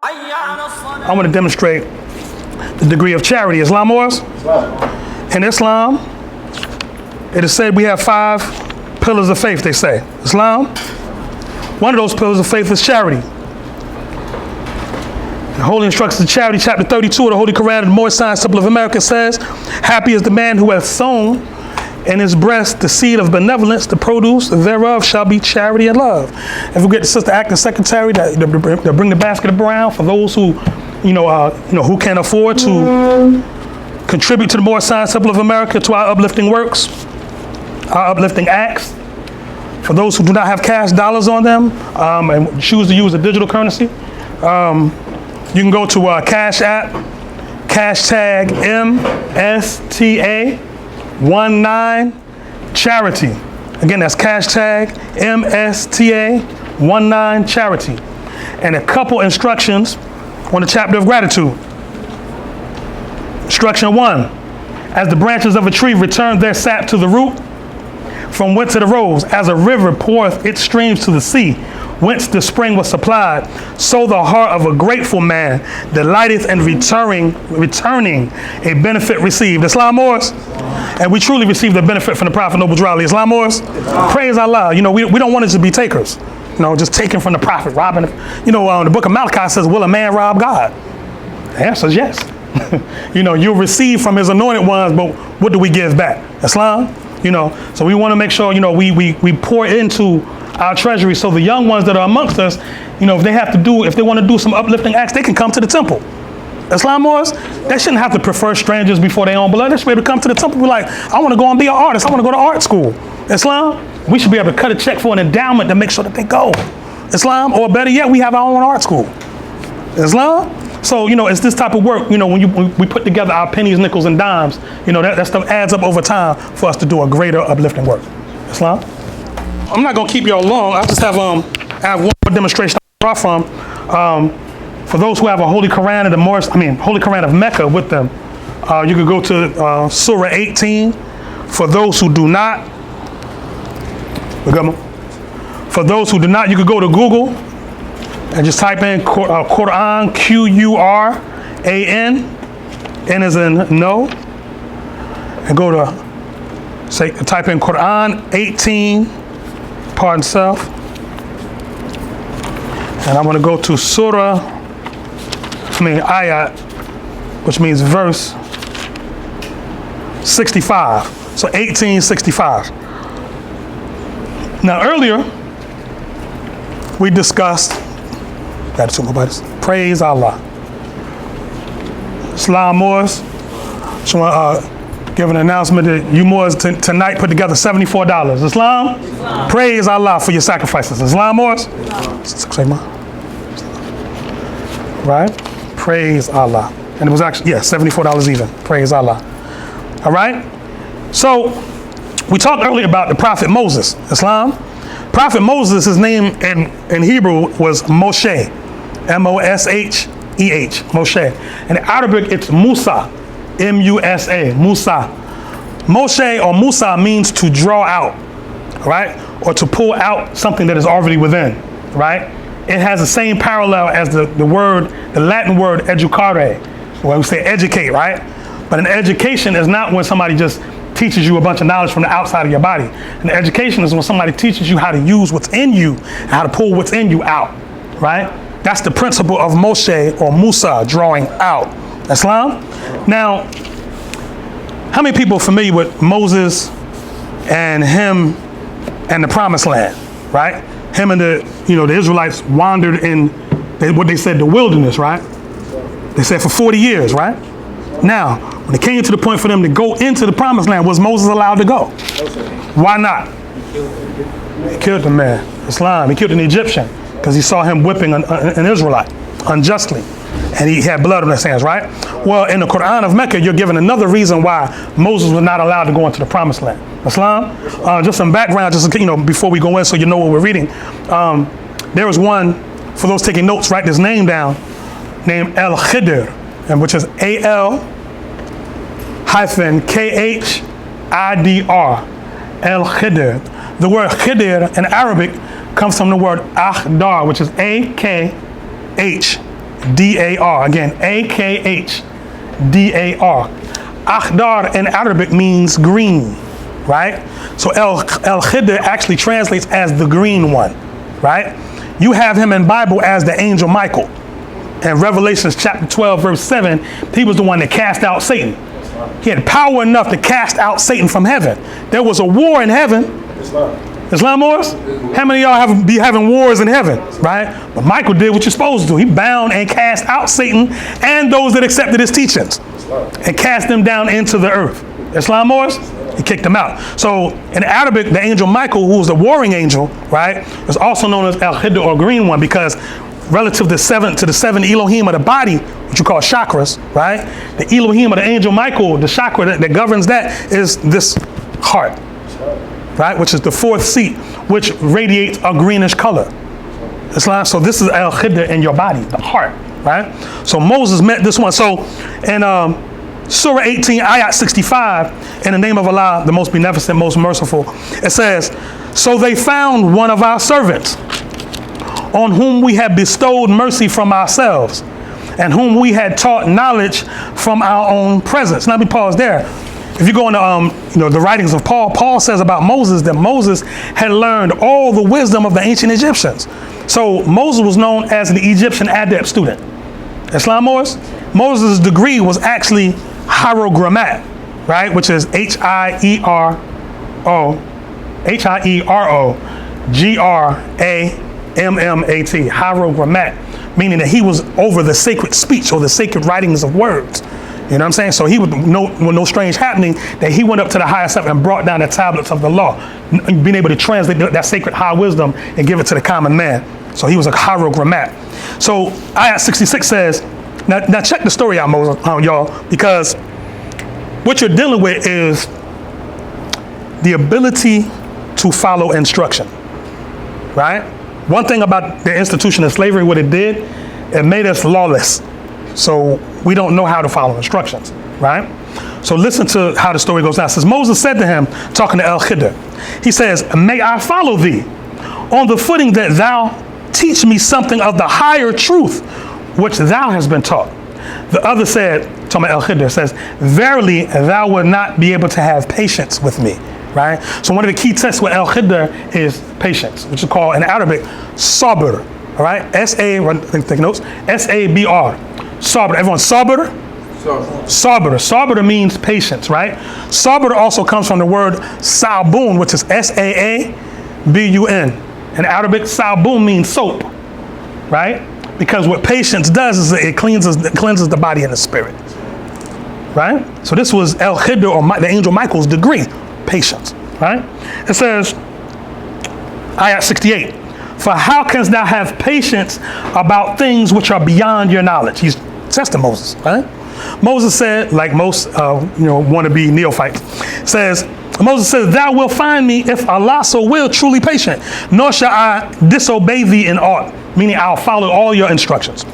I want to demonstrate the degree of charity. Islam was? In Islam, it is said we have 5 pillars of faith, they say. Islam, one of those pillars of faith is charity. The Holy Instructions of Charity, chapter 32 of the Holy Quran, the Moorish Science Temple of America says, happy is the man who has sown in his breast the seed of benevolence, the produce thereof shall be charity and love. If we get the sister acting secretary, they'll bring the basket around for those who, who can afford to contribute to the Moorish Science Temple of America, to our uplifting works, our uplifting acts. For those who do not have cash dollars on them and choose to use a digital currency, you can go to Cash App, hashtag MSTA19 Charity. Again, that's hashtag MSTA19 Charity. And a couple instructions on the chapter of gratitude. Instruction 1, as the branches of a tree return their sap to the root, from whence it arose, as a river poureth its streams to the sea, whence the spring was supplied, so the heart of a grateful man delighteth in returning a benefit received. Islam Moors? And we truly received the benefit from the Prophet Noble Drali. Islam Moors? Praise Allah. We don't want it to be takers. Just taking from the Prophet, robbing. The book of Malachi says, will a man rob God? The answer is yes. You'll receive from his anointed ones, but what do we give back? Islam? So we want to make sure, we pour into our treasury so the young ones that are amongst us, if they want to do some uplifting acts, they can come to the temple. Islam Moors, they shouldn't have to prefer strangers before their own blood. They should be able to come to the temple and be like, I want to go and be an artist. I want to go to art school. Islam, we should be able to cut a check for an endowment to make sure that they go. Islam, or better yet, we have our own art school. Islam? So, it's this type of work, when we put together our pennies, nickels, and dimes, that stuff adds up over time for us to do a greater uplifting work. Islam? I'm not going to keep y'all long. I just have one more demonstration I brought from. For those who have a Holy Quran of Holy Quran of Mecca with them, you could go to Surah 18. For those who do not, you could go to Google and just type in Quran, Quran, N as in no, and go to, type in Quran 18, pardon self, and I'm going to go to ayat, which means verse 65, so 1865. Now earlier, we discussed, praise Allah. Islam Moors, just want to give an announcement that you Moors tonight put together $74. Islam? Praise Allah for your sacrifices. Islam Moors? Right? Praise Allah. And it was actually, $74 even. Praise Allah. All right? So, we talked earlier about the Prophet Moses. Islam? Prophet Moses, his name in Hebrew was Moshe. M-O-S-H-E-H. Moshe. In Arabic, it's Musa. M-U-S-A. Musa. Moshe or Musa means to draw out, right? Or to pull out something that is already within, right? It has the same parallel as the Latin word educare, where we say educate, right? But an education is not when somebody just teaches you a bunch of knowledge from the outside of your body. An education is when somebody teaches you how to use what's in you and how to pull what's in you out, right? That's the principle of Moshe or Musa, drawing out. Islam? Now, how many people are familiar with Moses and him and the Promised Land, right? Him and the Israelites wandered in what they said the wilderness, right? They said for 40 years, right? Now, when it came to the point for them to go into the Promised Land, was Moses allowed to go? Why not? He killed the man. Islam. He killed an Egyptian because he saw him whipping an Israelite unjustly. And he had blood on his hands, right? Well, in the Quran of Mecca, you're given another reason why Moses was not allowed to go into the Promised Land. Islam? Just some background, before we go in so you know what we're reading. There was one, for those taking notes, write this name down, named El-Khidr, and which is A-L-K-H-I-D-R. El-Khidr. The word Khidr in Arabic comes from the word akhdar, which is A-K-H-D-A-R. Again, A-K-H-D-A-R. Akhdar in Arabic means green, right? So El-Khidr actually translates as the green one, right? You have him in Bible as the angel Michael. In Revelations chapter 12, verse 7, he was the one that cast out Satan. He had power enough to cast out Satan from heaven. There was a war in heaven. Islam wars? How many of y'all be having wars in heaven, right? But Michael did what you're supposed to do. He bound and cast out Satan and those that accepted his teachings and cast them down into the earth. Islam wars? He kicked them out. So in Arabic, the angel Michael, who was the warring angel, right, is also known as El-Khidr, or green one, because relative to the seven Elohim of the body, which you call chakras, right? The Elohim of the angel Michael, the chakra that governs that, is this heart, right? Which is the fourth seat, which radiates a greenish color. So this is El-Khidr in your body, the heart, right? So Moses met this one. So in Surah 18, Ayat 65, in the name of Allah, the most beneficent, most merciful, it says, so they found one of our servants, on whom we had bestowed mercy from ourselves, and whom we had taught knowledge from our own presence. Now, let me pause there. If you go into the writings of Paul, Paul says about Moses that Moses had learned all the wisdom of the ancient Egyptians. So Moses was known as the Egyptian adept student. Islam wars? Moses' degree was actually Heru Ranesi-El, right? Which is Heru G-R-A-M-M-A-T, Heru Ranesi-El, meaning that he was over the sacred speech or the sacred writings of words. You know what I'm saying? So he would know with no strange happening that he went up to the highest up and brought down the tablets of the law, being able to translate that sacred high wisdom and give it to the common man. So he was a Heru Ranesi-El. So Ayat 66 says, now check the story out, Moses, y'all, because what you're dealing with is the ability to follow instruction, right? One thing about the institution of slavery, what it did, it made us lawless. So we don't know how to follow instructions, right? So listen to how the story goes now. It says, Moses said to him, talking to El-Khidr, he says, may I follow thee on the footing that thou teach me something of the higher truth which thou hast been taught. The other said, talking about El-Khidr, says, verily thou wilt not be able to have patience with me, right? So one of the key tests with El-Khidr is patience, which is called in Arabic, sabr, all right? Take notes, S-A-B-R, sabr. Everyone, sabr? Sabr. Sabr means patience, right? Sabr also comes from the word sabun, which is S-A-A-B-U-N. In Arabic, sabun means soap, right? Because what patience does is it cleanses the body and the spirit, right? So this was El-Khidr, or the angel Michael's degree, patience, right? It says, Ayat 68, for how canst thou have patience about things which are beyond your knowledge? He's testing Moses, right? Moses said, like most wannabe neophytes, Moses says, thou wilt find me, if Allah so will, truly patient, nor shall I disobey thee in aught, meaning I'll follow all your instructions.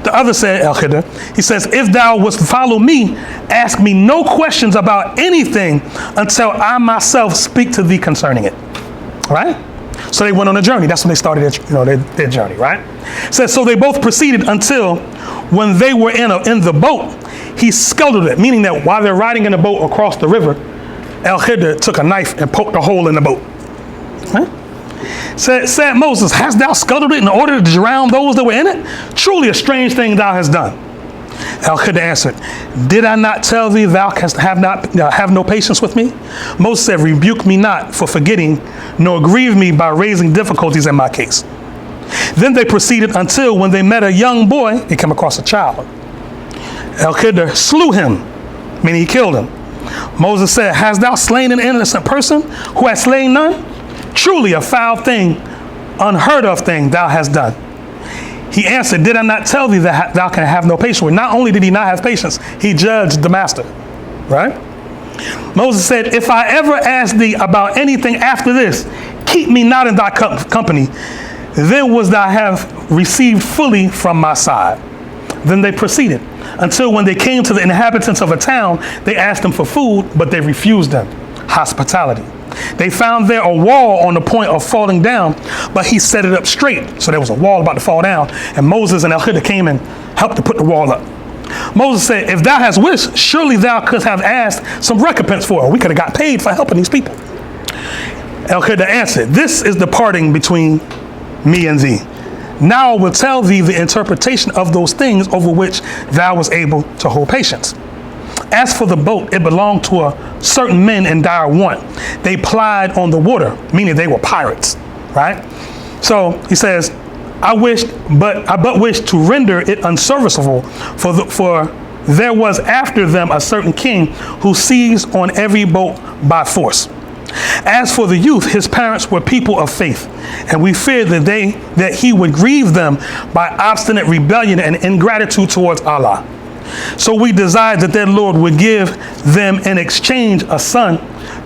The other said, El-Khidr, he says, if thou wast to follow me, ask me no questions about anything until I myself speak to thee concerning it. All right? So they went on a journey. That's when they started their journey, right? It says, so they both proceeded until when they were in the boat, he scuttled it, meaning that while they're riding in the boat across the river, El-Khidr took a knife and poked a hole in the boat. Right? Said Moses, hast thou scuttled it in order to drown those that were in it? Truly a strange thing thou hast done. El-Khidr answered, did I not tell thee thou canst have no patience with me? Moses said, rebuke me not for forgetting, nor grieve me by raising difficulties in my case. Then they proceeded until when they met a young boy, they came across a child. El-Khidr slew him, meaning he killed him. Moses said, hast thou slain an innocent person who has slain none? Truly a foul thing, unheard of thing thou hast done. He answered, did I not tell thee that thou can have no patience with? Not only did he not have patience, he judged the master, right? Moses said, if I ever ask thee about anything after this, keep me not in thy company. Then was thou have received fully from my side. Then they proceeded until when they came to the inhabitants of a town, they asked them for food, but they refused them hospitality. They found there a wall on the point of falling down, but he set it up straight. So there was a wall about to fall down, and Moses and El-Hiddah came and helped to put the wall up. Moses said, if thou hast wished, surely thou couldst have asked some recompense for it. We could have got paid for helping these people. El-Hiddah answered, this is the parting between me and thee. Now I will tell thee the interpretation of those things over which thou was able to hold patience. As for the boat, it belonged to a certain men in dire want. They plied on the water, meaning they were pirates, right? So he says, I but wished to render it unserviceable, for there was after them a certain king who seized on every boat by force. As for the youth, his parents were people of faith, and we feared that he would grieve them by obstinate rebellion and ingratitude towards Allah. So we desired that their Lord would give them in exchange a son,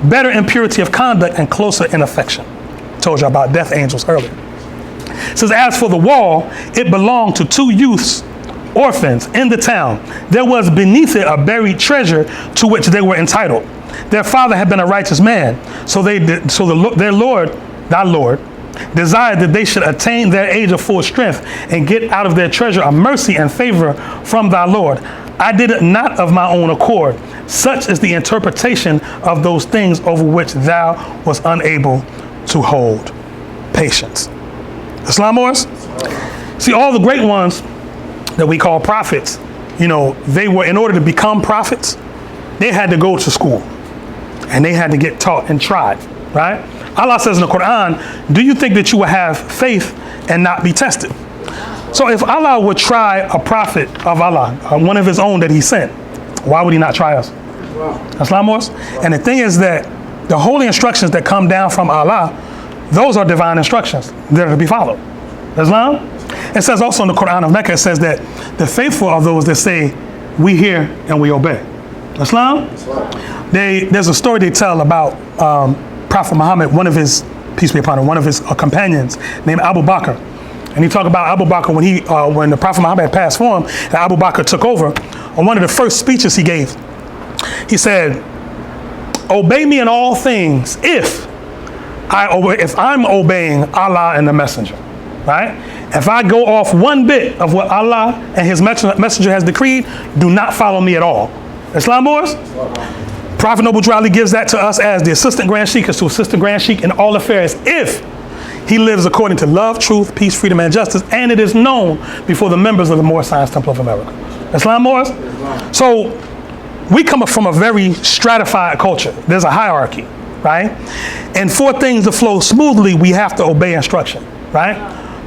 better in purity of conduct and closer in affection. Told you about death angels earlier. It says, as for the wall, it belonged to two youths, orphans in the town. There was beneath it a buried treasure to which they were entitled. Their father had been a righteous man, their Lord, thy Lord, desired that they should attain their age of full strength and get out of their treasure a mercy and favor from thy Lord. I did it not of my own accord. Such is the interpretation of those things over which thou was unable to hold patience. Islamors? See, all the great ones that we call prophets, they were, in order to become prophets, they had to go to school and they had to get taught and tried, right? Allah says in the Quran, do you think that you will have faith and not be tested? So if Allah would try a prophet of Allah, one of his own that he sent, why would he not try us? Islamors? And the thing is that the holy instructions that come down from Allah, those are divine instructions that are to be followed. Islam? It says also in the Quran of Mecca, it says that the faithful are those that say, we hear and we obey. Islam? There's a story they tell about Prophet Muhammad, one of his, peace be upon him, one of his companions named Abu Bakr. And he talked about Abu Bakr when the Prophet Muhammad had passed for him, and Abu Bakr took over. On one of the first speeches he gave, he said, obey me in all things if I'm obeying Allah and the messenger, right? If I go off one bit of what Allah and his messenger has decreed, do not follow me at all. Islamors? Prophet Noble Drew Ali gives that to us as the assistant Grand Sheikh is to assistant Grand Sheikh in all affairs if he lives according to love, truth, peace, freedom, and justice, and it is known before the members of the Moorish Science Temple of America. Islamors? So we come from a very stratified culture. There's a hierarchy, right? And for things to flow smoothly, we have to obey instruction, right?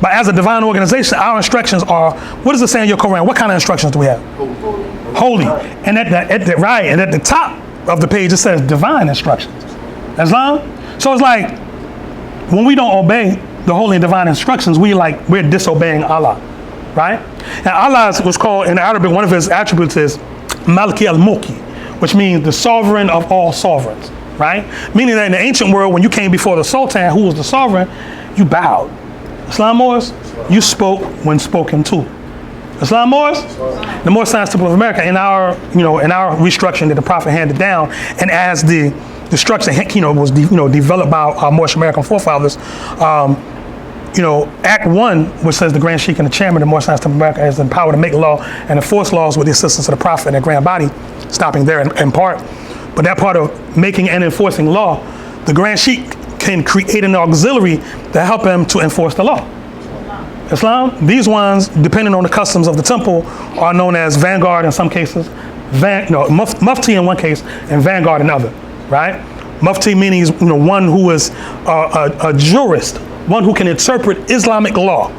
But as a divine organization, our instructions are, what does it say in your Quran? What kind of instructions do we have? Holy. And at the top of the page, it says divine instructions. Islam? So it's like, when we don't obey the holy and divine instructions, we're disobeying Allah, right? And Allah was called in Arabic, one of his attributes is Maliki al-Mulki, which means the sovereign of all sovereigns, right? Meaning that in the ancient world, when you came before the Sultan, who was the sovereign, you bowed. Islamors, you spoke when spoken to. Islamors, the Moorish Science Temple of America, in our restructuring that the Prophet handed down, and as the structure was developed by our Moorish American forefathers, Act 1, which says the Grand Sheikh and the Chairman of the Moorish Science Temple of America has the power to make law and enforce laws with the assistance of the Prophet and their grand body, stopping there in part. But that part of making and enforcing law, the Grand Sheikh can create an auxiliary to help him to enforce the law. Islam, these ones, depending on the customs of the temple, are known as vanguard in some cases, mufti in one case, and vanguard in other, right? Mufti meaning one who is a jurist, one who can interpret Islamic law,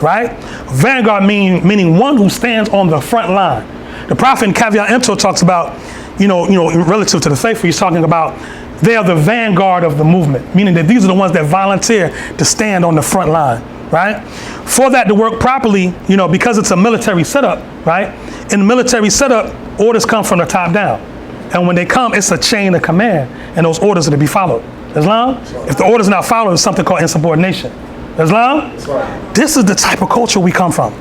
right? Vanguard meaning one who stands on the front line. The Prophet in Caveat Emptor talks about, relative to the faithful, he's talking about they are the vanguard of the movement, meaning that these are the ones that volunteer to stand on the front line, right? For that to work properly, because it's a military setup, right? In the military setup, orders come from the top down. And when they come, it's a chain of command, and those orders are to be followed. Islam? If the orders are not followed, it's something called insubordination. Islam? This is the type of culture we come from.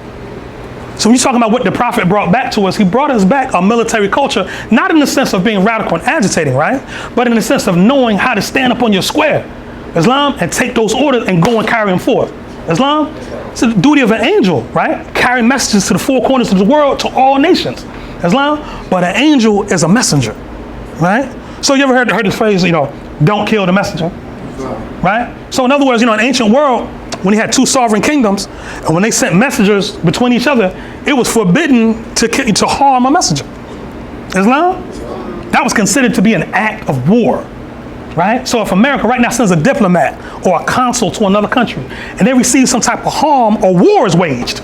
So when you're talking about what the prophet brought back to us, he brought us back a military culture, not in the sense of being radical and agitating, right? But in the sense of knowing how to stand up on your square, Islam, and take those orders and go and carry them forth. Islam, it's the duty of an angel, right? Carry messages to the four corners of the world, to all nations. Islam, but an angel is a messenger, right? So you ever heard this phrase, don't kill the messenger, right? So in other words, in the ancient world, when he had two sovereign kingdoms, and when they sent messengers between each other, it was forbidden to harm a messenger. Islam? That was considered to be an act of war, right? So if America right now sends a diplomat or a consul to another country, and they receive some type of harm, or war is waged,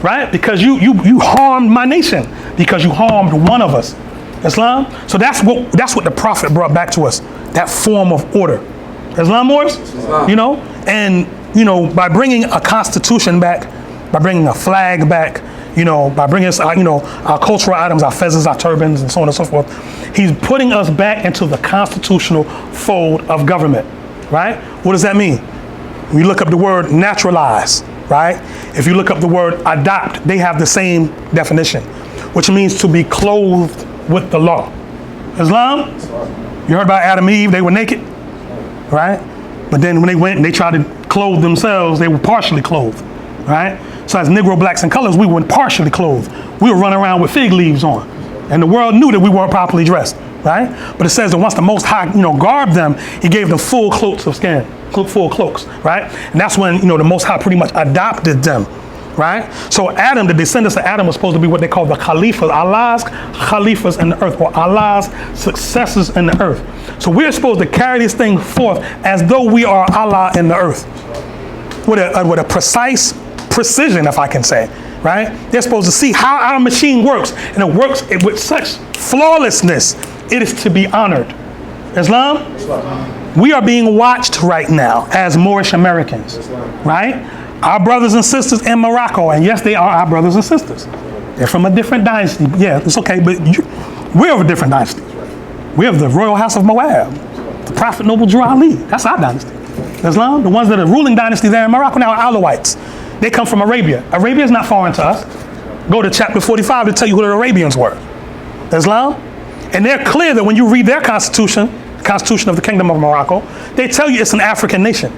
right? Because you harmed my nation, because you harmed one of us. Islam? So that's what the prophet brought back to us, that form of order. Islam, Morris? And by bringing a constitution back, by bringing a flag back, by bringing us, our cultural items, our feathers, our turbans, and so on and so forth, he's putting us back into the constitutional fold of government, right? What does that mean? When you look up the word naturalize, right? If you look up the word adopt, they have the same definition, which means to be clothed with the law. Islam? You heard about Adam and Eve, they were naked, right? But then when they went and they tried to clothe themselves, they were partially clothed, right? So as Negro, blacks, and colors, we weren't partially clothed. We were running around with fig leaves on. And the world knew that we weren't properly dressed, right? But it says that once the Most High, garbed them, he gave them full coats of skin, full cloaks, right? And that's when, the Most High pretty much adopted them, right? So Adam, the descendants of Adam, was supposed to be what they call the Khalifas, Allah's Khalifas in the earth, or Allah's successors in the earth. So we're supposed to carry this thing forth as though we are Allah in the earth, with a precise precision, if I can say, right? They're supposed to see how our machine works, and it works with such flawlessness. It is to be honored. Islam? We are being watched right now as Moorish Americans, right? Our brothers and sisters in Morocco, and yes, they are our brothers and sisters. They're from a different dynasty. Yeah, it's okay, but we're of a different dynasty. We have the Royal House of Moab, the Prophet Noble Drew Ali. That's our dynasty. Islam, the ones that are ruling dynasty there in Morocco now are Alawites. They come from Arabia. Arabia is not foreign to us. Go to chapter 45 to tell you who the Arabians were. Islam? And they're clear that when you read their constitution, the Constitution of the Kingdom of Morocco, they tell you it's an African nation,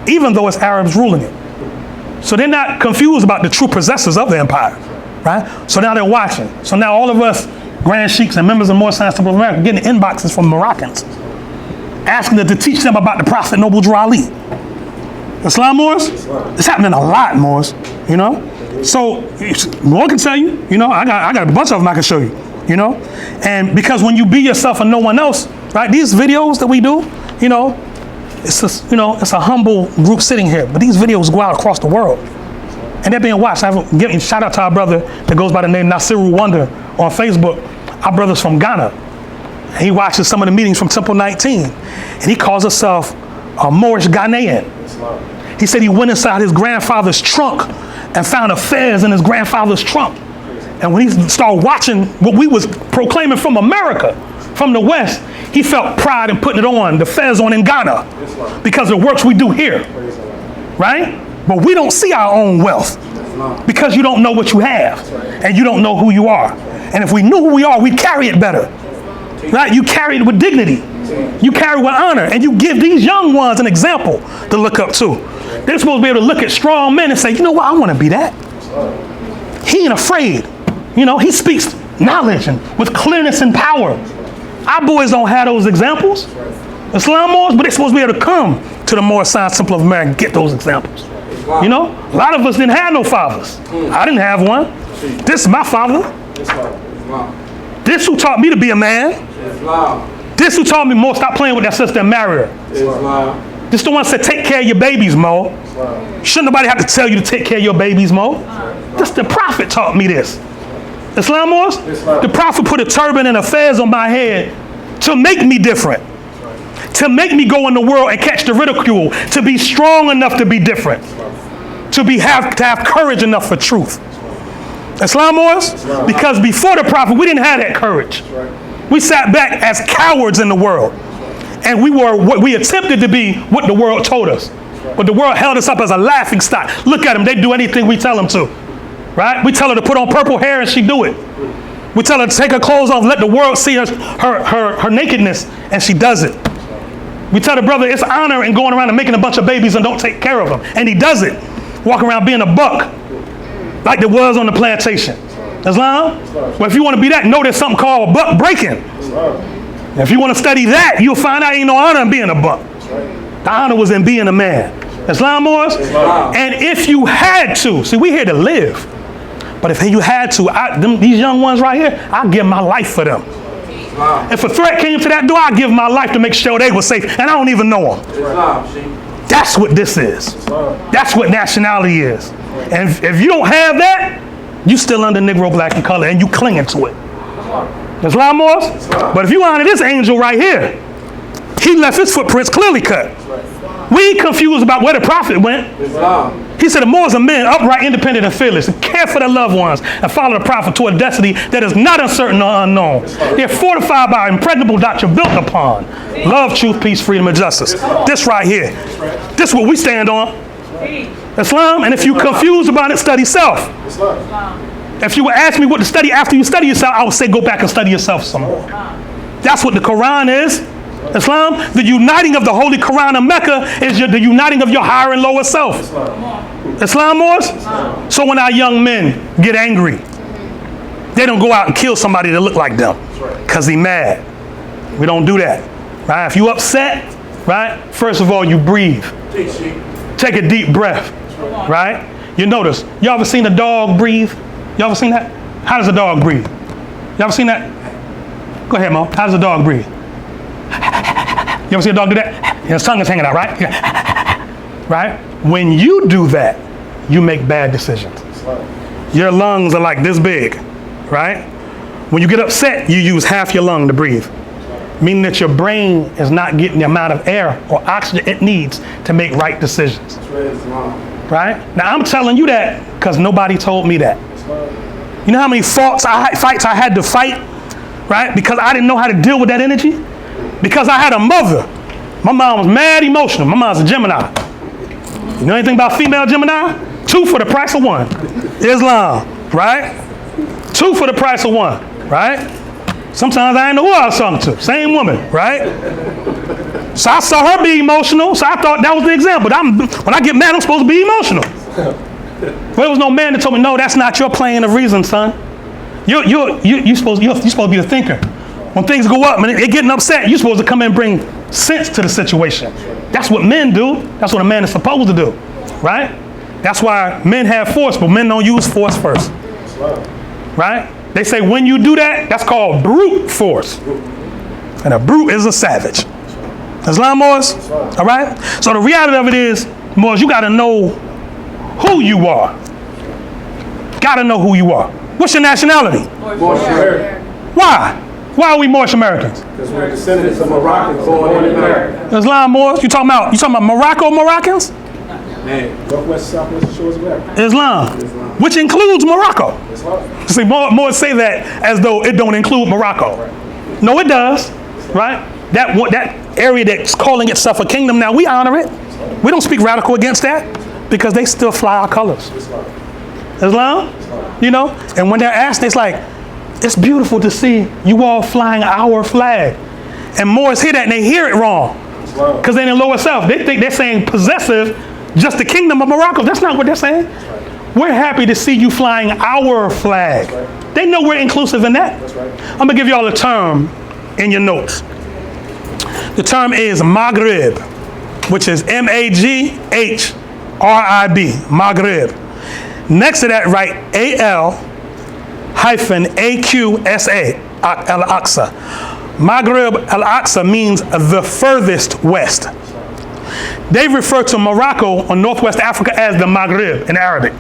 even though it's Arabs ruling it. So they're not confused about the true possessors of the empire, right? So now they're watching. So now all of us Grand Sheiks and members of Moorish Science Temple of America getting inboxes from Moroccans, asking them to teach them about the Prophet Noble Drew Ali. Islam, Moors? It's happening a lot, Moors, So more can tell you, I got a bunch of them I can show you, And because when you be yourself and no one else, right? These videos that we do, it's it's a humble group sitting here, but these videos go out across the world, and they're being watched. I have giving shout out to our brother that goes by the name Nasiru Wonder on Facebook. Our brother's from Ghana. He watches some of the meetings from Temple 19, and he calls himself a Moorish Ghanaian. He said he went inside his grandfather's trunk and found affairs in his grandfather's trunk. And when he started watching what we was proclaiming from America, from the West, he felt pride in putting it on, the fez on in Ghana, because of the works we do here, right? But we don't see our own wealth because you don't know what you have, and you don't know who you are. And if we knew who we are, we'd carry it better, right? You carry it with dignity. You carry it with honor, and you give these young ones an example to look up to. They're supposed to be able to look at strong men and say, you know what, I want to be that. He ain't afraid. He speaks knowledge and with clearness and power. Our boys don't have those examples. Islam Moors, but they're supposed to be able to come to the Moorish Science Temple of America and get those examples. A lot of us didn't have no fathers. I didn't have one. This is my father. This who taught me to be a man. This who taught me, Mo, stop playing with that sister and marry her. This the one that said, take care of your babies, Mo. Shouldn't nobody have to tell you to take care of your babies, Mo? This the prophet taught me this. Islam Moors? The prophet put a turban and a fez on my head to make me different. To make me go in the world and catch the ridicule. To be strong enough to be different. To have courage enough for truth. Islam Moors? Because before the prophet, we didn't have that courage. We sat back as cowards in the world. And we attempted to be what the world told us. But the world held us up as a laughing stock. Look at them, they do anything we tell them to. right? We tell her to put on purple hair and she do it. We tell her to take her clothes off, let the world see her nakedness, and she does it. We tell the brother it's honor in going around and making a bunch of babies and don't take care of them, and he does it. Walk around being a buck, like there was on the plantation. Islam? Well, if you want to be that, know there's something called buck breaking. If you want to study that, you'll find out ain't no honor in being a buck. The honor was in being a man. Islam was? And if you had to, see, we here to live. But if you had to, these young ones right here, I'd give my life for them. If a threat came to that door, I'd give my life to make sure they were safe. And I don't even know them. That's what this is. That's what nationality is. And if you don't have that, you still under Negro, black, and color, and you clinging to it. Islam was? But if you honor this angel right here, he left his footprints clearly cut. We ain't confused about where the prophet went. He said the Moors are men upright, independent, and fearless, and care for their loved ones, and follow the prophet toward a destiny that is not uncertain or unknown. They're fortified by an impregnable doctrine built upon love, truth, peace, freedom, and justice. This right here. This is what we stand on. Islam. And if you're confused about it, study self. If you would ask me what to study after you study yourself, I would say go back and study yourself some more. That's what the Quran is. Islam, the uniting of the Holy Quran of Mecca is the uniting of your higher and lower self. Islam was? So when our young men get angry, they don't go out and kill somebody that look like them because they mad. We don't do that. Right? If you upset, right, first of all, you breathe. Take a deep breath. Right? You notice, you ever seen a dog breathe? You ever seen that? How does a dog breathe? You ever seen that? Go ahead, Mo. How does a dog breathe? You ever see a dog do that? His tongue is hanging out, right? Right? When you do that, you make bad decisions. Your lungs are like this big, right? When you get upset, you use half your lung to breathe, meaning that your brain is not getting the amount of air or oxygen it needs to make right decisions. Right? Now, I'm telling you that because nobody told me that. You know how many fights I had to fight, right? Because I didn't know how to deal with that energy? Because I had a mother. My mom was mad emotional. My mom's a Gemini. You know anything about female Gemini? 2 for the price of 1. Islam, right? 2 for the price of 1, right? Sometimes I didn't know who I was talking to. Same woman, right? So I saw her be emotional, so I thought that was the example. When I get mad, I'm supposed to be emotional. Well, there was no man that told me, no, that's not your plane of reason, son. You're supposed to be the thinker. When things go up and they're getting upset, you're supposed to come in and bring sense to the situation. That's what men do. That's what a man is supposed to do, right? That's why men have force, but men don't use force first, right? They say when you do that, that's called brute force. And a brute is a savage. Islam, Moors? All right? So the reality of it is, Moors, you got to know who you are. Got to know who you are. What's your nationality? Moorish American. Why? Why are we Moorish Americans? Because we're descendants of Moroccans born in America. Islam, Moors? You talking about Moroccans? Northwest, southwest shores of America. Islam, which includes Morocco. Islam. See, Moors say that as though it don't include Morocco. No, it does, right? That area that's calling itself a kingdom now, we honor it. We don't speak radical against that because they still fly our colors. Islam? You know? And when they're asked, it's like, it's beautiful to see you all flying our flag. And Moors hear that and they hear it wrong. Because they're in lower self. They think they're saying possessive, just the kingdom of Morocco. That's not what they're saying. We're happy to see you flying our flag. They know we're inclusive in that. I'm going to give you all a term in your notes. The term is Maghrib, which is M-A-G-H-R-I-B, Maghrib. Next to that, write A-L-A-Q-S-A, Al-Aqsa. Maghrib Al-Aqsa means the furthest west. They refer to Morocco or Northwest Africa as the Maghrib in Arabic,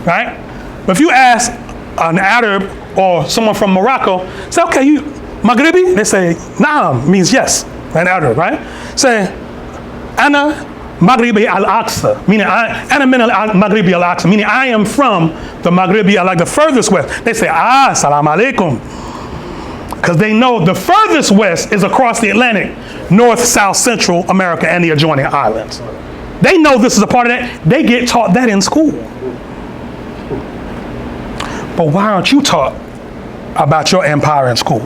right? But if you ask an Arab or someone from Morocco, say, okay, you Maghribi? They say, Naam, means yes, in Arab, right? Say, Ana Maghribi Al-Aqsa, meaning Ana min Maghribi Al-Aqsa, meaning I am from the Maghribi, like the furthest west. They say, salam alaikum. Because they know the furthest west is across the Atlantic, North, South, Central America, and the adjoining islands. They know this is a part of that. They get taught that in school. But why aren't you taught about your empire in school?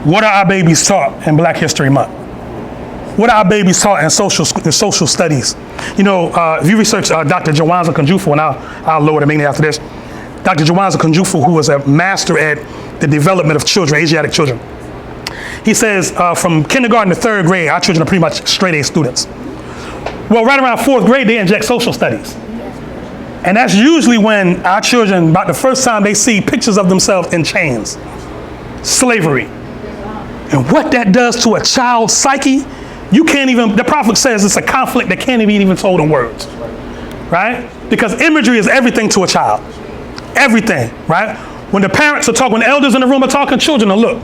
What are our babies taught in Black History Month? What are our babies taught in social studies? You know, if you research Dr. Jawanza Kunjufu, and I'll lower the meaning after this, Dr. Jawanza Kunjufu, who was a master at the development of children, Asiatic children, he says from kindergarten to third grade, our children are pretty much straight A students. Well, right around fourth grade, they inject social studies. And that's usually when our children, about the first time they see pictures of themselves in chains, slavery. And what that does to a child's psyche, you can't even, the prophet says it's a conflict that can't be even told in words, right? Because imagery is everything to a child, everything, right? When the parents are talking, when the elders in the room are talking, children will look.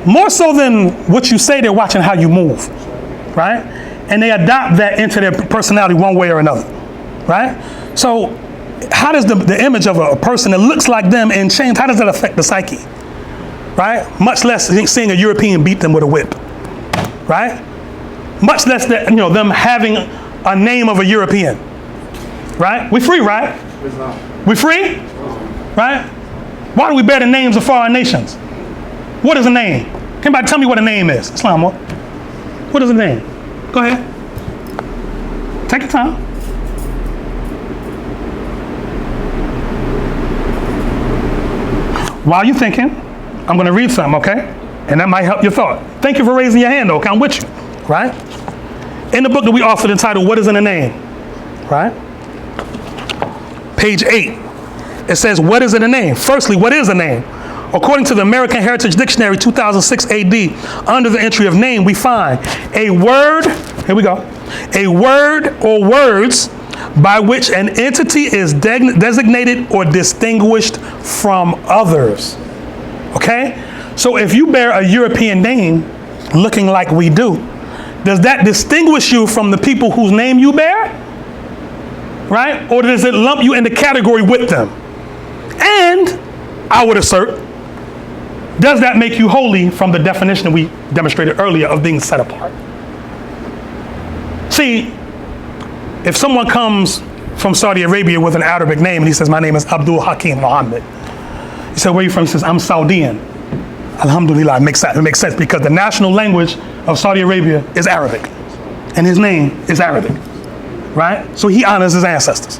More so than what you say, they're watching how you move, right? And they adopt that into their personality one way or another, right? So how does the image of a person that looks like them in chains, how does that affect the psyche, right? Much less seeing a European beat them with a whip, right? Much less that, you know, them having a name of a European, right? We free, right? We free, right? Why do we bear the names of foreign nations? What is a name? Can anybody tell me what a name is? Islam, what is a name? Go ahead. Take your time. While you're thinking, I'm going to read something, okay? And that might help your thought. Thank you for raising your hand, though, okay? I'm with you, right? In the book that we authored entitled, What is in a Name, right? Page 8, it says, what is in a name? Firstly, what is a name? According to the American Heritage Dictionary, 2006 AD, under the entry of name, we find a word, here we go, a word or words by which an entity is designated or distinguished from others. Okay? So if you bear a European name looking like we do, does that distinguish you from the people whose name you bear? Right? Or does it lump you in the category with them? And I would assert, does that make you holy from the definition that we demonstrated earlier of being set apart? See, if someone comes from Saudi Arabia with an Arabic name and he says, my name is Abdul Hakim Muhammad. You say, where are you from? He says, I'm Saudian. Alhamdulillah, it makes sense because the national language of Saudi Arabia is Arabic. And his name is Arabic, right? So he honors his ancestors,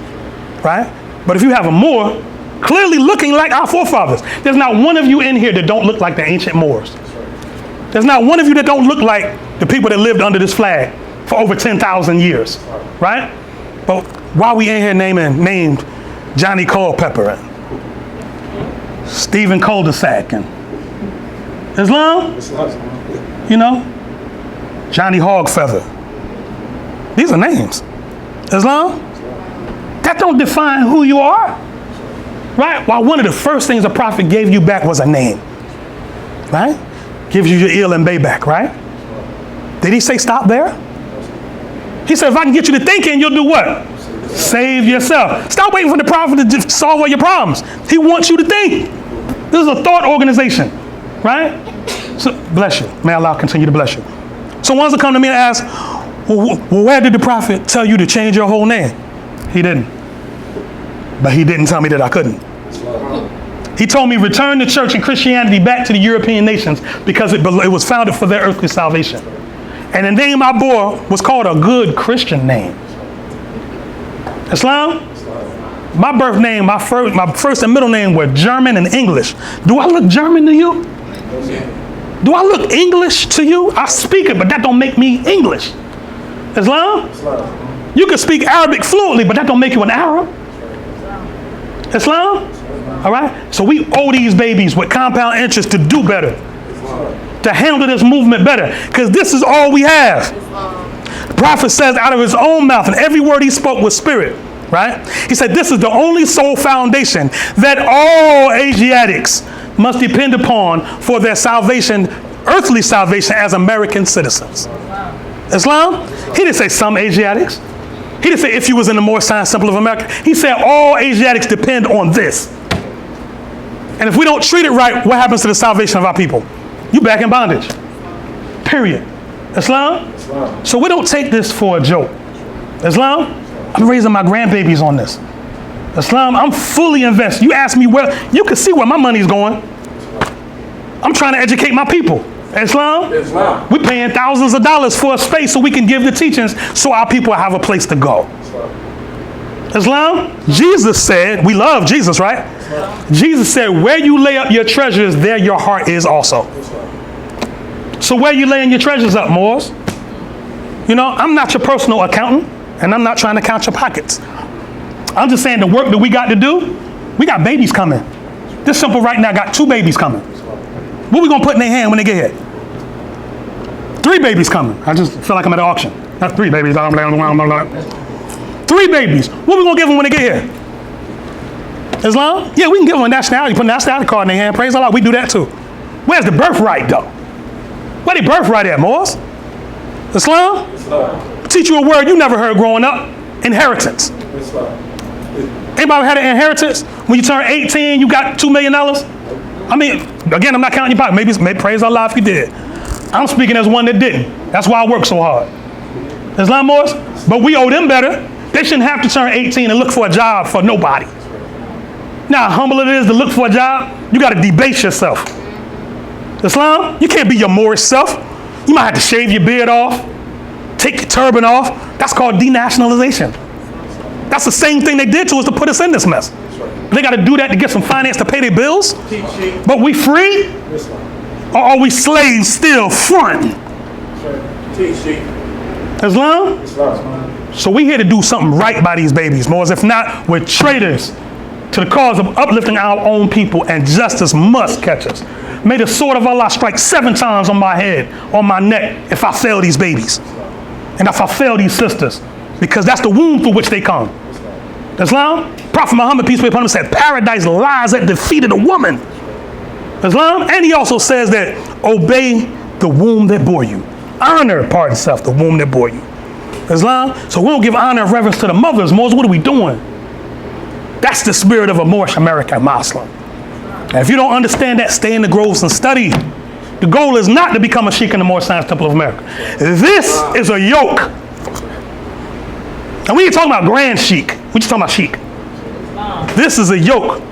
right? But if you have a Moor, clearly looking like our forefathers, there's not one of you in here that don't look like the ancient Moors. There's not one of you that don't look like the people that lived under this flag for over 10,000 years, right? But why we in here named Johnny Culpepper and Stephen Cul-de-sac and Islam, you know, Johnny Hogfeather. These are names. Islam, that don't define who you are, right? While one of the first things a prophet gave you back was a name, right? Gives you your Il and Bay back, right? Did he say stop there? He said, if I can get you to thinking, you'll do what? Save yourself. Stop waiting for the prophet to just solve all your problems. He wants you to think. This is a thought organization, right? So, bless you. May Allah continue to bless you. So ones that come to me and ask, well, where did the prophet tell you to change your whole name? He didn't. But he didn't tell me that I couldn't. He told me return the church and Christianity back to the European nations because it was founded for their earthly salvation. And the name I bore was called a good Christian name. Islam? My birth name, my first and middle name were German and English. Do I look German to you? Do I look English to you? I speak it, but that don't make me English. Islam? You can speak Arabic fluently, but that don't make you an Arab. Islam? All right? So we owe these babies with compound interest to do better, to handle this movement better, because this is all we have. The prophet says out of his own mouth, and every word he spoke was spirit, right? He said this is the only sole foundation that all Asiatics must depend upon for their salvation, earthly salvation as American citizens. Islam? He didn't say some Asiatics. He didn't say if you was in the more science simple of America. He said all Asiatics depend on this. And if we don't treat it right, what happens to the salvation of our people? You back in bondage. Period. Islam? So we don't take this for a joke. Islam? I'm raising my grandbabies on this. Islam, I'm fully invested. You ask me where, you can see where my money's going. I'm trying to educate my people. Islam, we're paying thousands of dollars for a space so we can give the teachings so our people have a place to go. Islam, Jesus said, we love Jesus, right? Jesus said, where you lay up your treasures, there your heart is also. So where you laying your treasures up, Moors? You know, I'm not your personal accountant, and I'm not trying to count your pockets. I'm just saying the work that we got to do, we got babies coming. This simple right now got 2 babies coming. What we gonna put in their hand when they get here? 3 babies coming. I just feel like I'm at an auction. Not 3 babies. 3 babies. What we gonna give them when they get here? Islam? Yeah, we can give them a nationality. Put a nationality card in their hand. Praise Allah. We do that too. Where's the birthright though? Where the birthright at, Moors? Islam? Teach you a word you never heard growing up. Inheritance. Anybody had an inheritance? When you turn 18, you got $2 million? I mean, again, I'm not counting your pocket. Maybe praise Allah if you did. I'm speaking as one that didn't. That's why I work so hard. Islam, Moors? But we owe them better. They shouldn't have to turn 18 and look for a job for nobody. Now, how humble it is to look for a job, you got to debase yourself. Islam, you can't be your Moorish self. You might have to shave your beard off, take your turban off. That's called denationalization. That's the same thing they did to us to put us in this mess. They got to do that to get some finance to pay their bills. But we free? Or are we slaves still fronting? Islam? So we here to do something right by these babies, Moors. If not, we're traitors to the cause of uplifting our own people, and justice must catch us. May the sword of Allah strike 7 times on my head, on my neck, if I fail these babies. And if I fail these sisters, because that's the womb through which they come. Islam? Prophet Muhammad, peace be upon him, said, paradise lies at the feet of the woman. Islam? And he also says that obey the womb that bore you. Honor, pardon self, the womb that bore you. Islam? So we don't give honor and reverence to the mothers. Moors, what are we doing? That's the spirit of a Moorish American Muslim. And if you don't understand that, stay in the groves and study. The goal is not to become a sheikh in the Moorish Science Temple of America. This is a yoke. And we ain't talking about grand sheikh. We just talking about sheikh. This is a yoke.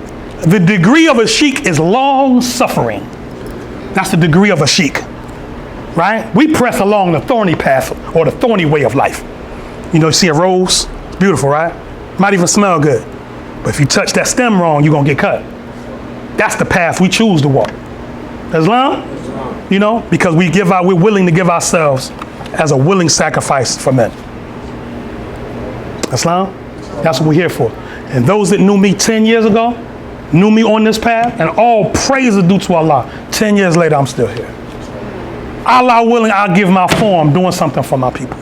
The degree of a sheikh is long suffering. That's the degree of a sheikh, right? We press along the thorny path or the thorny way of life. You know, you see a rose, it's beautiful, right? Might even smell good. But if you touch that stem wrong, you're gonna get cut. That's the path we choose to walk. Islam, you know, because we're willing to give ourselves as a willing sacrifice for men. Islam, that's what we're here for. And those that knew me 10 years ago, knew me on this path, and all praise is due to Allah. 10 years later, I'm still here. Allah willing, I'll give my form doing something for my people,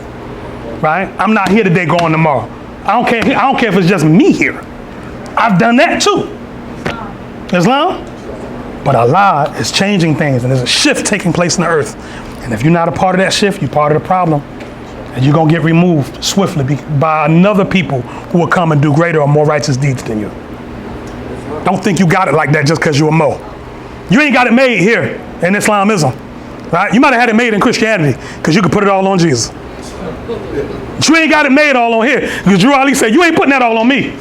right? I'm not here today, going tomorrow. I don't care if it's just me here. I've done that too. Islam? But Allah is changing things, and there's a shift taking place in the earth. And if you're not a part of that shift, you're part of the problem. And you're going to get removed swiftly by another people who will come and do greater or more righteous deeds than you. Don't think you got it like that just because you're a Mo. You ain't got it made here in Islamism, right? You might have had it made in Christianity because you could put it all on Jesus. But you ain't got it made all on here because Drew Ali said, you ain't putting that all on me.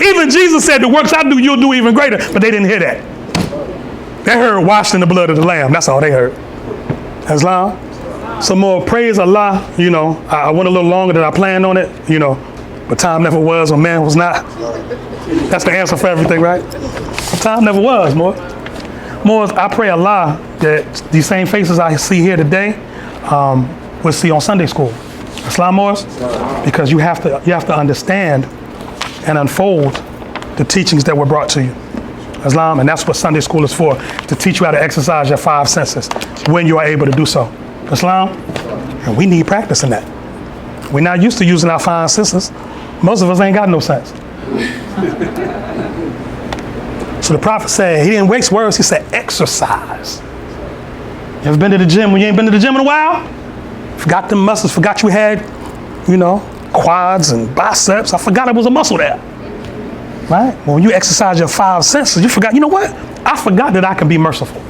Even Jesus said, the works I do, you'll do even greater, but they didn't hear that. They heard washed in the blood of the Lamb. That's all they heard. Islam. Some more praise Allah. You know, I went a little longer than I planned on it, you know, but time never was when man was not. That's the answer for everything, right? Time never was, more. I pray Allah that these same faces I see here today, we'll see on Sunday school. Islam, Moors, because you have to understand and unfold the teachings that were brought to you. Islam, and that's what Sunday school is for, to teach you how to exercise your 5 senses when you are able to do so. Islam, and we need practice in that. We're not used to using our 5 senses. Most of us ain't got no sense. So the Prophet said, he didn't waste words, he said exercise. You ever been to the gym when you ain't been to the gym in a while? Forgot the muscles, forgot you had, you know, quads and biceps. I forgot it was a muscle there. Right? When you exercise your 5 senses, you forgot, you know what? I forgot that I can be merciful.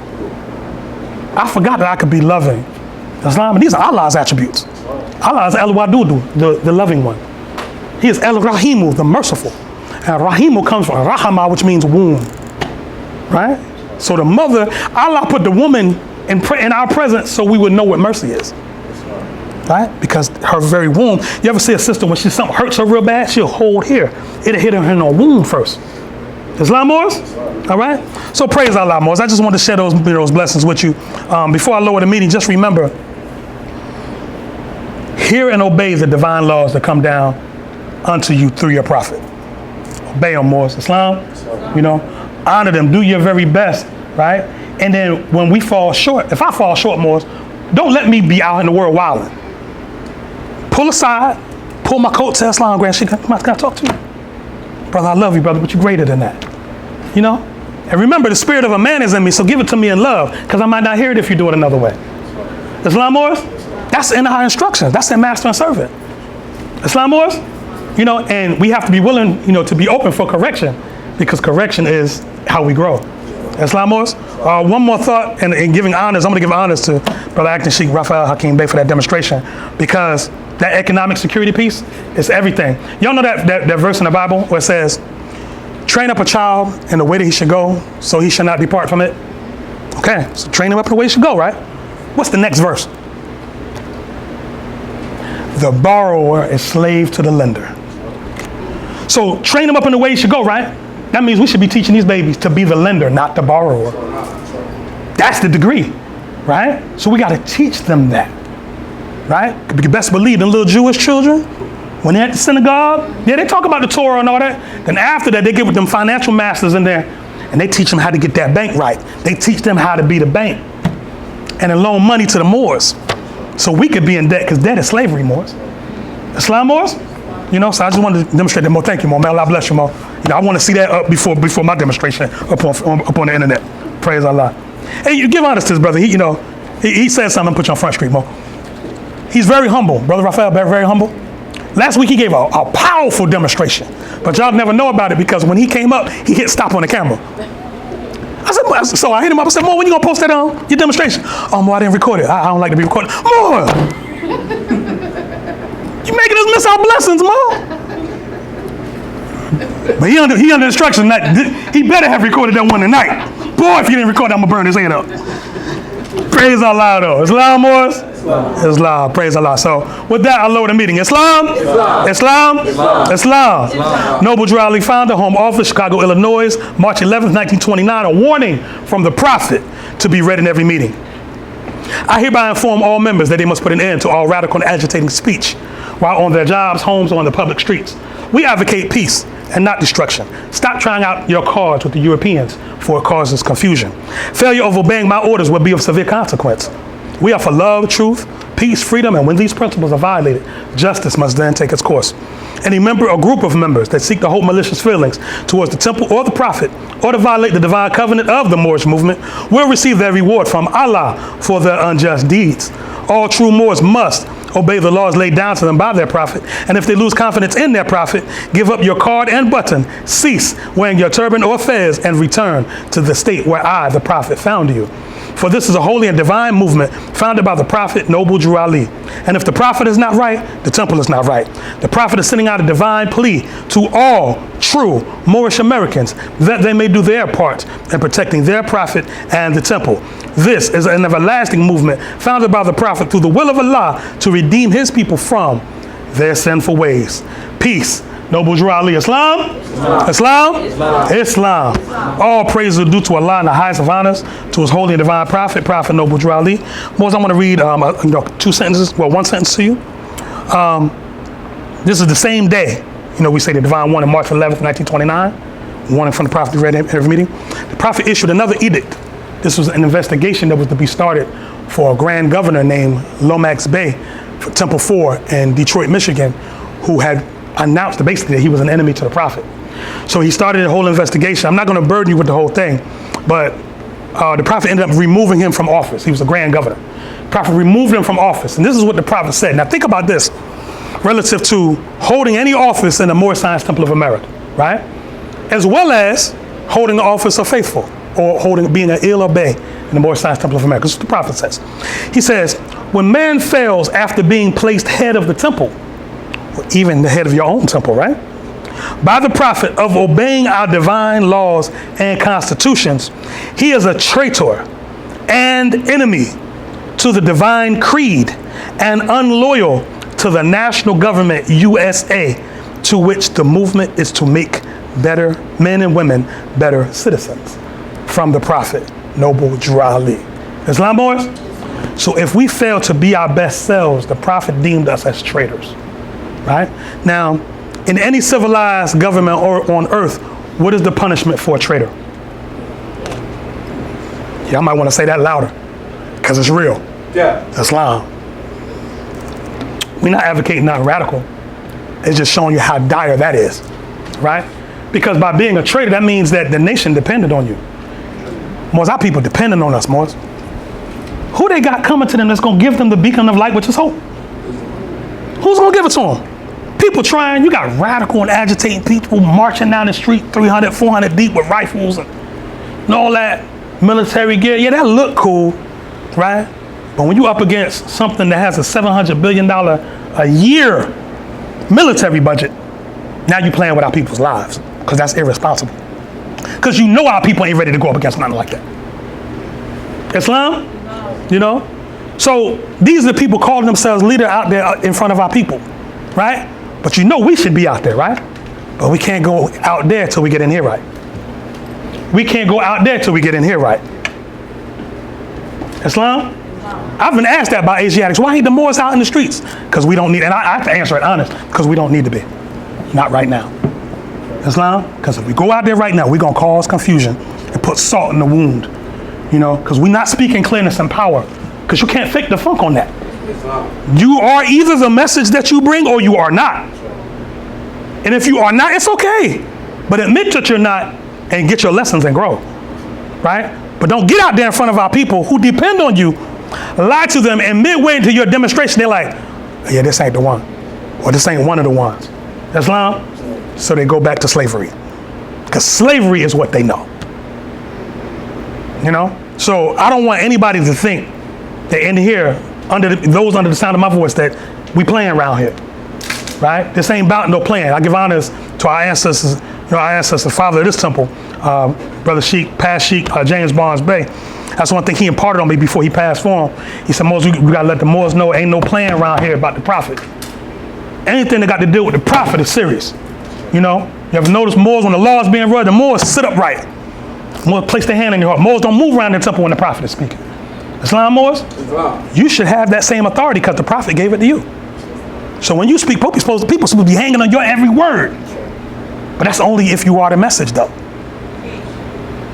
I forgot that I could be loving. Islam, and these are Allah's attributes. Allah is El Wadudu, the loving one. He is El Rahimu, the merciful. And Rahimu comes from Rahama, which means womb, right? So the mother, Allah put the woman in our presence so we would know what mercy is, right? Because her very womb. You ever see a sister when something hurts her real bad, she'll hold here. It'll hit her in her womb first. Islam Moors? All right? So praise Allah, Moors. I just wanted to share those blessings with you. Before I lower the meeting, just remember, hear and obey the divine laws that come down unto you through your prophet. Obey them, Moors. Islam, honor them. Do your very best, right? And then when we fall short, if I fall short, Moors, don't let me be out in the world wilding. Pull aside, pull my coat, tell Islam, Grand Sheikh, can I talk to you? Brother, I love you, brother, but you're greater than that. And remember, the spirit of a man is in me, so give it to me in love, because I might not hear it if you do it another way. Islam Moors? That's in our instructions. That's in master and servant. Islam Moors? And we have to be willing, to be open for correction, because correction is how we grow. Islam Moors? One more thought, and in giving honors, I'm going to give honors to Brother Acting Sheikh Raphael Hakeem Bey for that demonstration, because that economic security piece is everything. Y'all know that verse in the Bible where it says, train up a child in the way that he should go, so he should not depart from it? Okay, so train him up in the way he should go, right? What's the next verse? The borrower is slave to the lender. So train him up in the way he should go, right? That means we should be teaching these babies to be the lender, not the borrower. That's the degree, right? So we got to teach them that, right? You best believe them little Jewish children, when they're at the synagogue, they talk about the Torah and all that. Then after that, they get with them financial masters in there, and they teach them how to get that bank right. They teach them how to be the bank and then loan money to the Moors. So we could be in debt, because debt is slavery, Moors. Islam Moors? So I just wanted to demonstrate that more. Thank you, Mo. May Allah bless you, Mo. I want to see that up before my demonstration up on the internet. Praise Allah. Hey, you give honest to this brother. He said something, put you on Front Street, Mo. He's very humble. Brother Raphael, very humble. Last week he gave a powerful demonstration, but y'all never know about it because when he came up, he hit stop on the camera. So I hit him up. I said, Mo, when you gonna post that on your demonstration? Oh, Mo, I didn't record it. I don't like to be recorded. Mo, you making us miss our blessings, Mo. But he under instruction that he better have recorded that one tonight. Boy, if you didn't record that, I'm gonna burn his head up. Praise Allah, though. Islam, Moors? Islam. Praise Allah. So with that, I'll lower the meeting. Islam? Islam? Islam. Noble Drew Ali founder, Home Office, Chicago, Illinois, March 11th, 1929. A warning from the Prophet to be read in every meeting. I hereby inform all members that they must put an end to all radical and agitating speech while on their jobs, homes, or on the public streets. We advocate peace and not destruction. Stop trying out your cards with the Europeans, for it causes confusion. Failure of obeying my orders will be of severe consequence. We are for love, truth, peace, freedom, and when these principles are violated, justice must then take its course. Any member or group of members that seek to hold malicious feelings towards the temple or the prophet, or to violate the divine covenant of the Moorish movement, will receive their reward from Allah for their unjust deeds. All true Moors must obey the laws laid down to them by their prophet, and if they lose confidence in their prophet, give up your card and button, cease wearing your turban or fez, and return to the state where I, the prophet, found you. For this is a holy and divine movement founded by the prophet, Noble Drew Ali. And if the prophet is not right, the temple is not right. The prophet is sending out a divine plea to all true Moorish Americans that they may do their part in protecting their prophet and the temple. This is an everlasting movement founded by the prophet through the will of Allah to redeem his people from their sinful ways. Peace. Noble Drew Ali. Islam? Islam? Islam. All praise are due to Allah and the highest of honors, to his holy and divine prophet, Prophet Noble Drew Ali. Moses, I want to read two sentences, one sentence to you. This is the same day, we say the divine one on March 11th, 1929. Warning from the prophet we read in every meeting. The prophet issued another edict. This was an investigation that was to be started for a grand governor named Lomax Bey for Temple 4 in Detroit, Michigan, who had announced basically that he was an enemy to the prophet. So he started a whole investigation. I'm not going to burden you with the whole thing, but the prophet ended up removing him from office. He was a grand governor. The prophet removed him from office. And this is what the prophet said. Now think about this relative to holding any office in the Moorish Science Temple of America, right? As well as holding the office of faithful, or being an il or bey in the Moorish Science Temple of America. This is what the prophet says. He says, when man fails after being placed head of the temple, or even the head of your own temple, right? by the prophet of obeying our divine laws and constitutions, he is a traitor and enemy to the divine creed and unloyal to the national government USA, to which the movement is to make better men and women better citizens. From the prophet, Noble Drew Ali. Islam boys? So if we fail to be our best selves, the prophet deemed us as traitors, right? Now, in any civilized government or on earth, what is the punishment for a traitor? Yeah, I might want to say that louder, because it's real. Yeah. Islam. We're not advocating nothing radical. It's just showing you how dire that is, right? Because by being a traitor, that means that the nation depended on you. Most our people depending on us, most. Who they got coming to them that's going to give them the beacon of light, which is hope? Who's going to give it to them? People trying, you got radical and agitating people marching down the street 300, 400 deep with rifles and all that military gear. Yeah, that look cool, right? But when you up against something that has a $700 billion a year military budget, now you playing with our people's lives, because that's irresponsible. Because you know our people ain't ready to go up against nothing like that. Islam? You know? So these are the people calling themselves leader out there in front of our people, right? But you know we should be out there, right? But we can't go out there till we get in here right. We can't go out there till we get in here right. Islam? I've been asked that by Asiatics. Why ain't the Moors out in the streets? Because we don't need, and I have to answer it honest, because we don't need to be. Not right now. Islam? Because if we go out there right now, we're going to cause confusion and put salt in the wound. You know, because we're not speaking clearness and power. Because you can't fake the funk on that. You are either the message that you bring or you are not. And if you are not, it's okay. But admit that you're not and get your lessons and grow. Right? But don't get out there in front of our people who depend on you, lie to them, and midway into your demonstration, they're like, yeah, this ain't the one. Or this ain't one of the ones. Islam? So they go back to slavery. Because slavery is what they know. You know? So I don't want anybody to think that in here, those under the sound of my voice, that we playing around here. Right? This ain't about no playing. I give honors to our ancestors, our ancestor, father of this temple, Brother Sheik, past Sheik, James Barnes Bay. That's one thing he imparted on me before he passed on. He said, Moors, we gotta let the Moors know ain't no playing around here about the prophet. Anything that got to do with the prophet is serious. You know? You ever notice Moors, when the law is being read, the Moors sit upright. Moors place their hand in your heart. Moors don't move around the temple when the prophet is speaking. Islam Moors? Islam. You should have that same authority because the prophet gave it to you. So when you speak, people supposed to be hanging on your every word. But that's only if you are the message, though.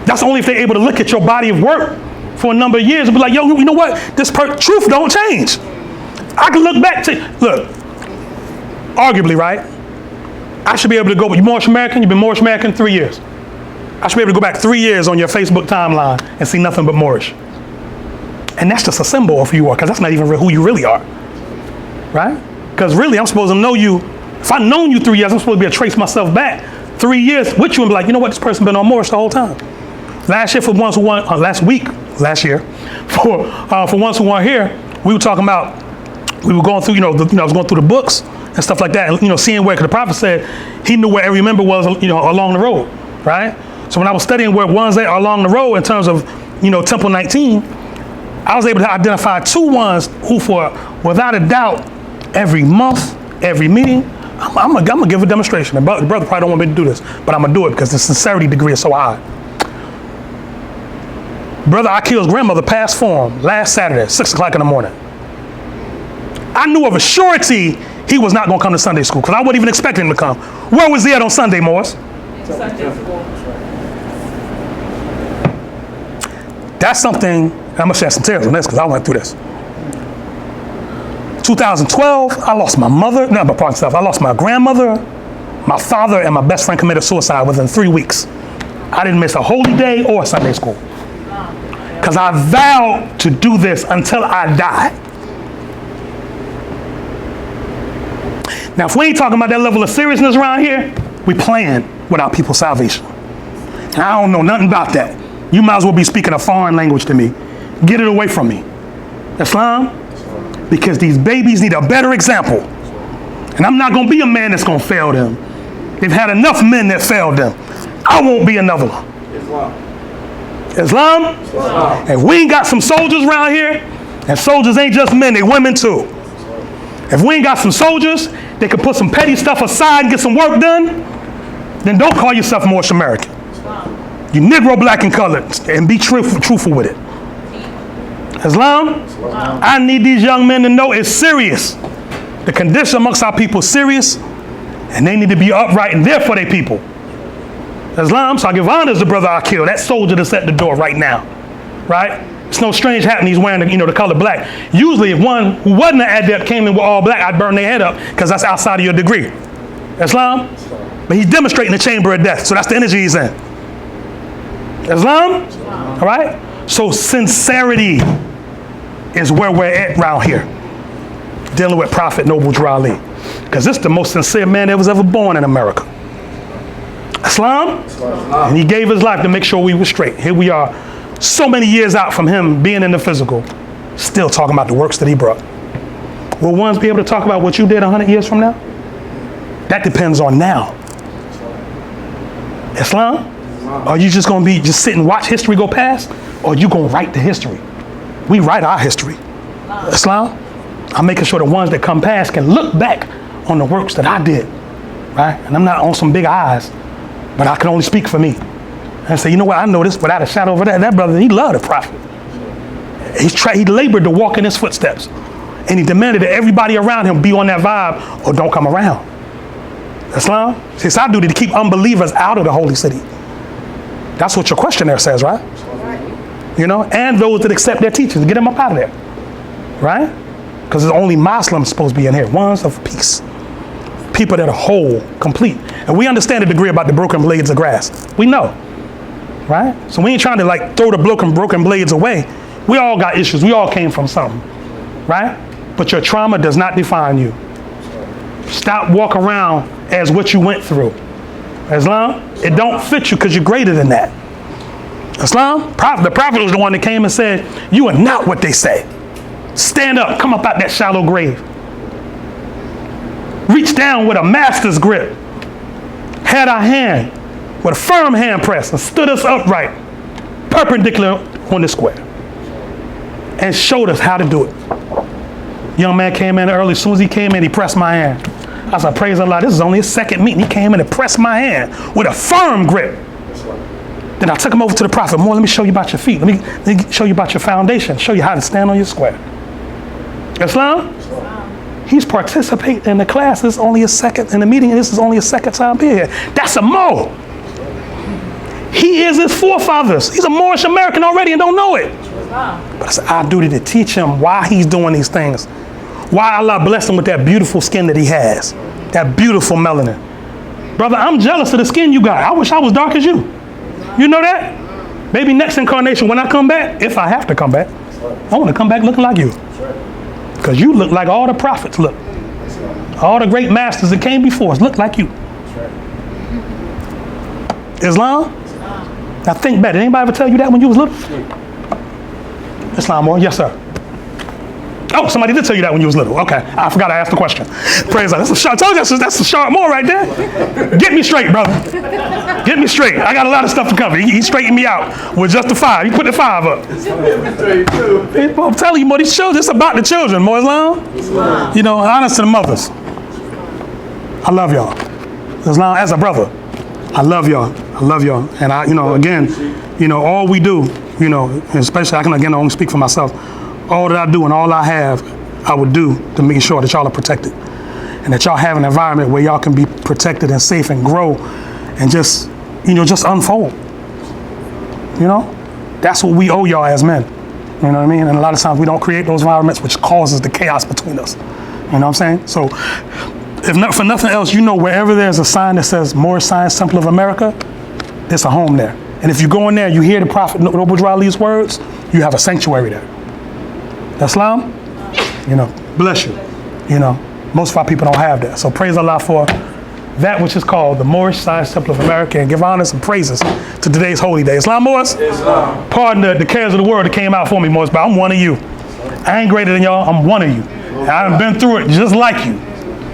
That's only if they're able to look at your body of work for a number of years and be like, yo, you know what? This truth don't change. I can look back to, look, arguably, right? I should be able to go, you're Moorish American, you've been Moorish American 3 years. I should be able to go back 3 years on your Facebook timeline and see nothing but Moorish. And that's just a symbol of who you are, because that's not even who you really are, right? Because really, I'm supposed to know you. If I've known you 3 years, I'm supposed to be able to trace myself back 3 years with you and be like, you know what, this person been on Moorish the whole time. Last year, for ones who weren't, last year, for ones who weren't here, we were talking about, we were going through, I was going through the books and stuff like that, and seeing where the prophet said he knew where every member was, along the road, right? So when I was studying where ones that are along the road in terms of, Temple 19, I was able to identify 2 ones who, for without a doubt, every month, every meeting, I'm gonna give a demonstration. And the brother probably don't want me to do this, but I'm gonna do it because the sincerity degree is so high. Brother Akil's grandmother passed for him last Saturday, 6 o'clock in the morning. I knew of a surety he was not gonna come to Sunday school because I wasn't even expecting him to come. Where was he at on Sunday, Morris? Sunday school. That's something, I'm gonna share some tears on this because I went through this. 2012, I lost my mother, I lost my grandmother, my father, and my best friend committed suicide within 3 weeks. I didn't miss a holy day or Sunday school. Because I vowed to do this until I die. Now, if we ain't talking about that level of seriousness around here, we playing with our people's salvation. And I don't know nothing about that. You might as well be speaking a foreign language to me. Get it away from me. Islam? Because these babies need a better example. And I'm not going to be a man that's going to fail them. They've had enough men that failed them. I won't be another one. Islam? And we ain't got some soldiers around here, and soldiers ain't just men, they women too. If we ain't got some soldiers, they can put some petty stuff aside and get some work done, then don't call yourself Moorish American. You Negro, black, and colored, and be truthful with it. Islam? I need these young men to know it's serious. The condition amongst our people is serious, and they need to be upright and there for their people. Islam, so I give honor to the brother I killed, that soldier that's at the door right now, right? It's no strange happening he's wearing the color black. Usually if one who wasn't an adept came in with all black, I'd burn their head up because that's outside of your degree. Islam? But he's demonstrating the chamber of death, so that's the energy he's in. Islam? All right? So sincerity is where we're at around here, dealing with Prophet Noble Drew Ali, because this is the most sincere man that was ever born in America. Islam? And he gave his life to make sure we were straight. Here we are, so many years out from him being in the physical, still talking about the works that he brought. Will ones be able to talk about what you did 100 years from now? That depends on now. Islam? Are you just going to be just sit and watch history go past? Or are you going to write the history? We write our history. Islam? I'm making sure the ones that come past can look back on the works that I did. Right? And I'm not on some big eyes, but I can only speak for me. And say, you know what, I know this without a shadow of a doubt. That brother, he loved the Prophet. He labored to walk in his footsteps. And he demanded that everybody around him be on that vibe or don't come around. Islam? Since I do to keep unbelievers out of the holy city. That's what your question there says, right? You know, and those that accept their teachings, get them up out of there. Right? Because there's only Muslims supposed to be in here. Ones of peace. People that are whole, complete. And we understand the degree about the broken blades of grass. We know. Right? So we ain't trying to like throw the broken blades away. We all got issues. We all came from something. Right? But your trauma does not define you. Stop walking around as what you went through. Islam, it don't fit you because you're greater than that. Islam, the Prophet was the one that came and said, you are not what they say. Stand up, come up out that shallow grave. Reach down with a master's grip. Had our hand with a firm hand press and stood us upright, perpendicular on the square. And showed us how to do it. Young man came in early. As soon as he came in, he pressed my hand. I said, praise Allah, this is only his second meeting. He came in and pressed my hand with a firm grip. Then I took him over to the Prophet. More, let me show you about your feet. Let me show you about your foundation. Show you how to stand on your square. Islam? He's participating in the class. This is only his second, in the meeting, and this is only his second time being here. That's a Mo. He is his forefathers. He's a Moorish American already and don't know it. But it's our duty to teach him why he's doing these things. Why Allah blessed him with that beautiful skin that he has. That beautiful melanin. Brother, I'm jealous of the skin you got. I wish I was dark as you. You know that? Maybe next incarnation when I come back, if I have to come back, I want to come back looking like you. Because you look like all the prophets look. All the great masters that came before us look like you. Islam? Now think back. Did anybody ever tell you that when you was little? Islam, or yes, sir. Oh, somebody did tell you that when you was little. Okay, I forgot I asked the question. Praise God. I told you that's a sharp more right there. Get me straight, brother. Get me straight. I got a lot of stuff to cover. He straightened me out with just the 5. He put the 5 up. I'm telling you, more these children, it's about the children, more Islam. You know, honest to the mothers. I love y'all. Islam, as a brother, I love y'all. I love y'all. And I, again, all we do, especially I can only speak for myself. All that I do and all I have, I would do to make sure that y'all are protected. And that y'all have an environment where y'all can be protected and safe and grow and just unfold. That's what we owe y'all as men. You know what I mean? And a lot of times we don't create those environments which causes the chaos between us. You know what I'm saying? So, if not for nothing else, wherever there's a sign that says Moorish Science Temple of America, there's a home there. And if you go in there, you hear the Prophet Noble Drew Ali's words, you have a sanctuary there. Islam, bless you. Most of our people don't have that. So praise Allah for that which is called the Moorish Science Temple of America, and give honors and praises to today's holy day. Islam, Moors? Islam. Pardon the cares of the world that came out for me, Moors, but I'm one of you. I ain't greater than y'all, I'm one of you. I done been through it just like you.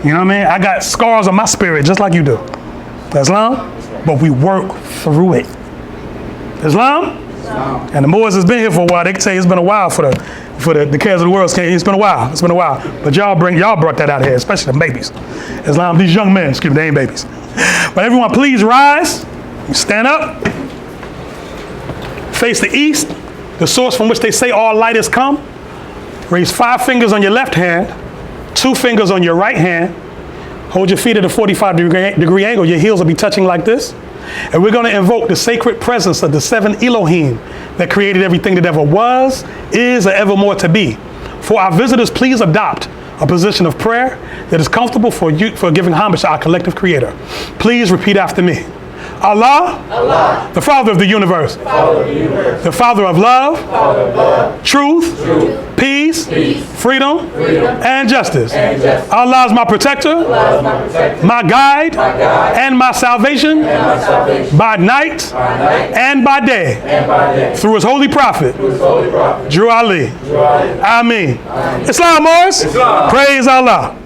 You know what I mean? I got scars on my spirit just like you do. Islam, but we work through it. Islam? And the Moors has been here for a while. They can tell you it's been a while for the cares of the world. It's been a while. It's been a while. But y'all brought that out here, especially the babies. Islam, these young men, excuse me, they ain't babies. But everyone, please rise. Stand up. Face the east, the source from which they say all light has come. Raise 5 fingers on your left hand, 2 fingers on your right hand. Hold your feet at a 45-degree angle. Your heels will be touching like this. And we're going to invoke the sacred presence of the 7 Elohim that created everything that ever was, is, or evermore to be. For our visitors, please adopt a position of prayer that is comfortable for giving homage to our collective creator. Please repeat after me. Allah, the Father of the universe, the Father of love, truth, peace, freedom, and justice. Allah is my protector, my guide, and my salvation, by night and by day, through his holy prophet, Drew Ali. Ameen. Islam, Morris. Praise Allah.